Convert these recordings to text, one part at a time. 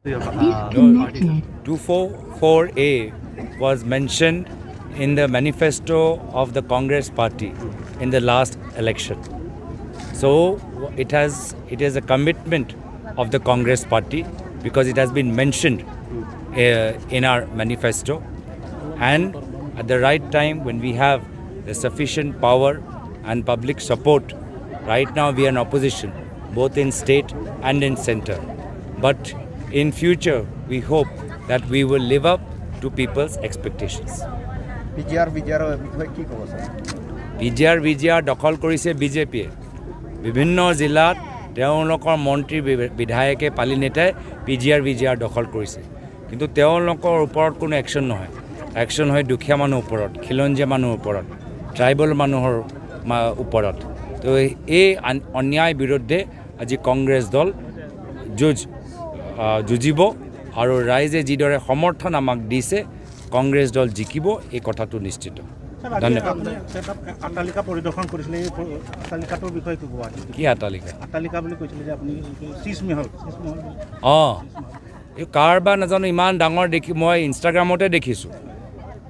244A was mentioned in the manifesto of the Congress party in the last election. So it is a commitment of the Congress party because it has been mentioned in our manifesto, and at the right time when we have the sufficient power and public support. Right now we are in opposition both in state and in center, but in future we hope that we will live up to people's expectations. PGR দখল কৰিছে বিজেপিয়ে বিভিন্ন জিলাত তেওঁলোকৰ মন্ত্ৰী বিধায়কে পালি নেতাই PGR দখল কৰিছে, কিন্তু তেওঁলোকৰ ওপৰত কোনো একশন নহয়। একশন হয় দুখীয়া মানুহৰ ওপৰত, খিলঞ্জীয়া মানুহৰ ওপৰত, ট্ৰাইবেল মানুহৰ ওপৰত। তো এই অন্যায় বিৰুদ্ধে আজি কংগ্ৰেছ দল যুঁজিব আৰু ৰাইজে যিদৰে সমৰ্থন আমাক দিছে কংগ্ৰেছ দল জিকিব, এই কথাটো নিশ্চিত। ধন্যবাদ। আটালিকা পৰিদৰ্শন কৰিছিলে, এই আটালিকাটোৰ বিষয়ে কি ক'ব? কি আটালিকা? আটালিকা বুলি কৈছিলে যে আপুনি চিজমহল। এই কাৰবাৰ নাজানো, ইমান ডাঙৰ দেখি মই ইনষ্টাগ্ৰামতে দেখিছোঁ।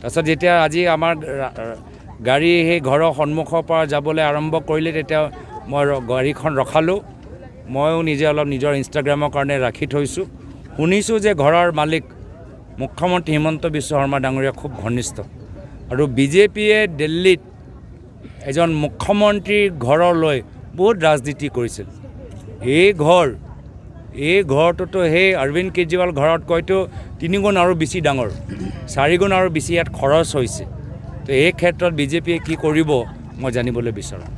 তাৰপিছত যেতিয়া আজি আমাৰ গাড়ী সেই ঘৰৰ সন্মুখৰ পৰা যাবলৈ আৰম্ভ কৰিলে তেতিয়া মই গাড়ীখন ৰখালোঁ। ময়ো নিজে অলপ নিজৰ ইনষ্টাগ্ৰামৰ কাৰণে ৰাখি থৈছোঁ। শুনিছোঁ যে ঘৰৰ মালিক মুখ্যমন্ত্ৰী হিমন্ত বিশ্ব শৰ্মা ডাঙৰীয়া খুব ঘনিষ্ঠ, আৰু বিজেপিয়ে দিল্লীত এজন মুখ্যমন্ত্ৰীৰ ঘৰলৈ বহুত ৰাজনীতি কৰিছিল। এই ঘৰটোতো সেই অৰবিন্দ কেজৰিৱাল ঘৰতকৈতো 3 গুণ আৰু বেছি ডাঙৰ, 4 গুণ আৰু বেছি ইয়াত খৰচ হৈছে। তো এই ক্ষেত্ৰত বিজেপিয়ে কি কৰিব মই জানিবলৈ বিচাৰোঁ।